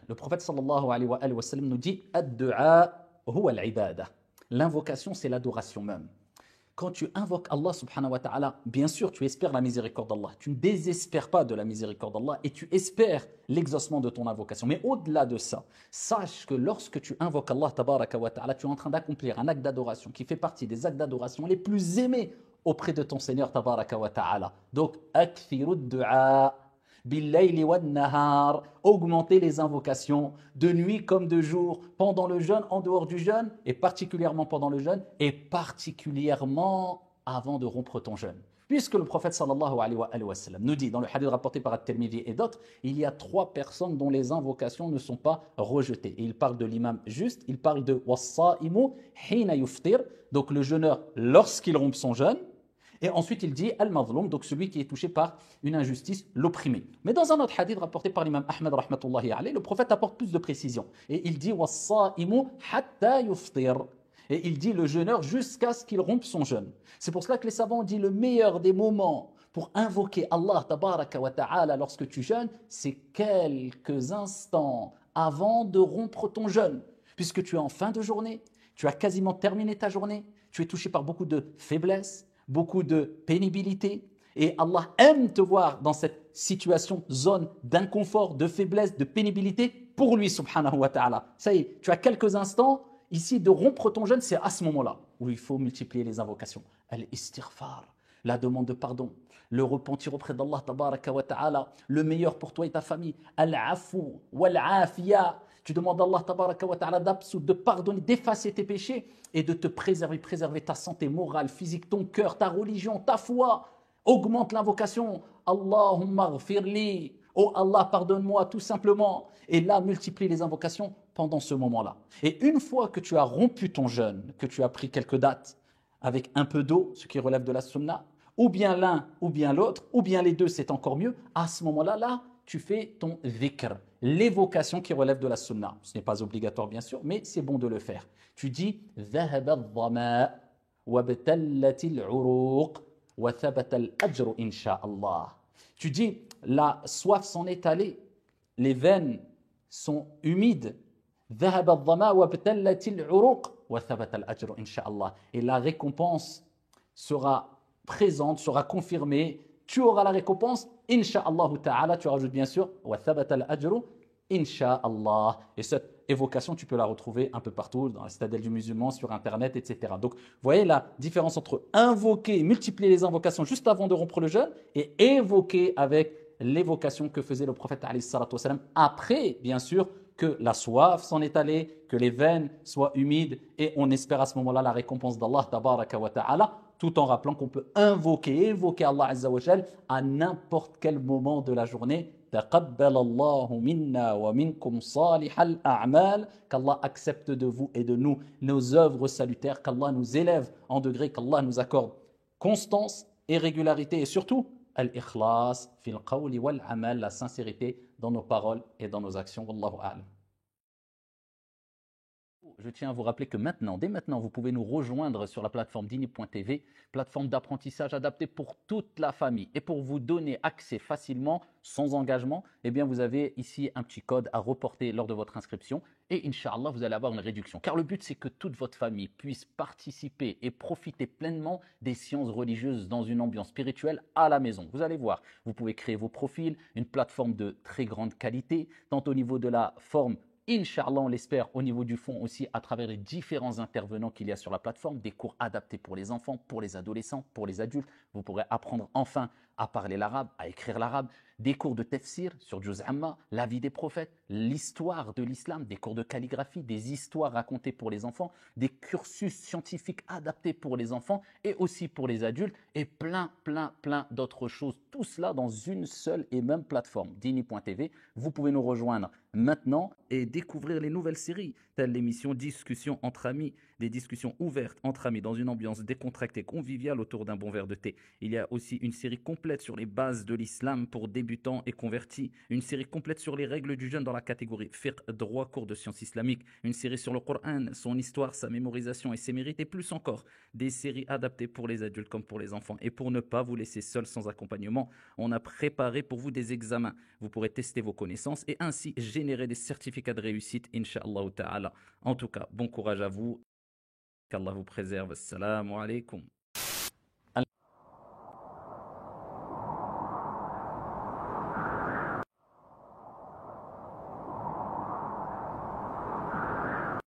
Le prophète sallallahu alayhi wa sallam nous dit Ad-du'a huwa al-ibada. L'invocation, c'est l'adoration même. Quand tu invoques Allah subhanahu wa ta'ala, bien sûr, tu espères la miséricorde d'Allah. Tu ne désespères pas de la miséricorde d'Allah et tu espères l'exaucement de ton invocation. Mais au-delà de ça, sache que lorsque tu invoques Allah tabaraka wa ta'ala, tu es en train d'accomplir un acte d'adoration qui fait partie des actes d'adoration les plus aimés auprès de ton Seigneur tabaraka wa ta'ala. Donc, akthiru du'a billayli wan nahar, augmenter les invocations de nuit comme de jour, pendant le jeûne, en dehors du jeûne, et particulièrement pendant le jeûne, et particulièrement avant de rompre ton jeûne. Puisque le prophète sallallahu alayhi wa sallam nous dit dans le hadith rapporté par At-Tirmidhi et d'autres, il y a 3 personnes dont les invocations ne sont pas rejetées. Et il parle de l'imam juste, il parle de was-sa'imu hina yuftir, donc le jeûneur lorsqu'il rompt son jeûne. Et ensuite, il dit Al-Mazloum, donc celui qui est touché par une injustice, l'opprimé. Mais dans un autre hadith rapporté par l'imam Ahmed, rahmatullahi alayhi, le prophète apporte plus de précision. Et il dit Was-sa'imu hatta yuftir. Et il dit le jeûneur jusqu'à ce qu'il rompe son jeûne. C'est pour cela que les savants ont dit le meilleur des moments pour invoquer Allah tabaraka wa ta'ala lorsque tu jeûnes, c'est quelques instants avant de rompre ton jeûne. Puisque tu es en fin de journée, tu as quasiment terminé ta journée, tu es touché par beaucoup de faiblesse, beaucoup de pénibilité. Et Allah aime te voir dans cette situation, zone d'inconfort, de faiblesse, de pénibilité pour lui, subhanahu wa ta'ala. Ça y est, tu as quelques instants ici de rompre ton jeûne, c'est à ce moment-là où il faut multiplier les invocations. Al-istighfar, la demande de pardon, le repentir auprès d'Allah tabaraka wa ta'ala, le meilleur pour toi et ta famille. Al-afu wal-afiya, tu demandes à Allah tabaraka wa ta'ala d'absoudre, de pardonner, d'effacer tes péchés et de te préserver ta santé morale, physique, ton cœur, ta religion, ta foi. Augmente l'invocation. Allahumma ghfirli. Oh Allah, pardonne-moi, tout simplement. Et là, multiplie les invocations pendant ce moment-là. Et une fois que tu as rompu ton jeûne, que tu as pris quelques dates avec un peu d'eau, ce qui relève de la sunna, ou bien l'un, ou bien l'autre, ou bien les deux, c'est encore mieux, à ce moment-là, là, tu fais ton dhikr, l'évocation qui relève de la sunna. Ce n'est pas obligatoire, bien sûr, mais c'est bon de le faire. Tu dis ذهب الظماء وابتلت العروق وثبت الأجر إن شاء الله. Tu dis la soif s'en est allée, les veines sont humides. ذهب الظماء وابتلت العروق وثبت الأجر إن شاء الله. Et la récompense sera présente, sera confirmée. Tu auras la récompense, Inch'Allah ta'ala. Tu rajoutes bien sûr, وثبت الأجر Inch'Allah. Et cette évocation, tu peux la retrouver un peu partout, dans la citadelle du musulman, sur Internet, etc. Donc, vous voyez la différence entre invoquer, multiplier les invocations juste avant de rompre le jeûne et évoquer avec l'évocation que faisait le prophète alayhi salatu wassalam, après, bien sûr, que la soif s'en est allée, que les veines soient humides et on espère à ce moment-là la récompense d'Allah tabaraka wa ta'ala, tout en rappelant qu'on peut évoquer Allah azza wa jal à n'importe quel moment de la journée. تقبل الله منا ومنكم صالح الأعمال, qu'Allah accepte de vous et de nous nos œuvres salutaires, qu'Allah nous élève en degré, qu'Allah nous accorde constance et régularité et surtout al-ikhlas fil qawli wal amal, la sincérité dans nos paroles et dans nos actions. Wallahu a'lam. Je tiens à vous rappeler que maintenant, dès maintenant, vous pouvez nous rejoindre sur la plateforme Dini.tv, plateforme d'apprentissage adaptée pour toute la famille. Et pour vous donner accès facilement, sans engagement, eh bien vous avez ici un petit code à reporter lors de votre inscription. Et Inch'Allah, vous allez avoir une réduction. Car le but, c'est que toute votre famille puisse participer et profiter pleinement des sciences religieuses dans une ambiance spirituelle à la maison. Vous allez voir, vous pouvez créer vos profils, une plateforme de très grande qualité, tant au niveau de la forme, Inch'Allah, on l'espère, au niveau du fond aussi, à travers les différents intervenants qu'il y a sur la plateforme, des cours adaptés pour les enfants, pour les adolescents, pour les adultes. Vous pourrez apprendre enfin à parler l'arabe, à écrire l'arabe, des cours de tafsir sur Juz Amma, la vie des prophètes, l'histoire de l'islam, des cours de calligraphie, des histoires racontées pour les enfants, des cursus scientifiques adaptés pour les enfants et aussi pour les adultes et plein d'autres choses. Tout cela dans une seule et même plateforme, Dini.tv. Vous pouvez nous rejoindre maintenant et découvrir les nouvelles séries, telles l'émission Discussion entre amis, des discussions ouvertes entre amis dans une ambiance décontractée, conviviale autour d'un bon verre de thé. Il y a aussi une série complète sur les bases de l'islam pour débutants et convertis, une série complète sur les règles du jeûne dans la catégorie fiqh, droit, cours de sciences islamiques, une série sur le Coran, son histoire, sa mémorisation et ses mérites, et plus encore, des séries adaptées pour les adultes comme pour les enfants. Et pour ne pas vous laisser seul sans accompagnement, on a préparé pour vous des examens. Vous pourrez tester vos connaissances et ainsi générer des certificats de réussite, Inch'Allah ta'ala. En tout cas, bon courage à vous. Qu'Allah vous préserve. Assalamu alaikum.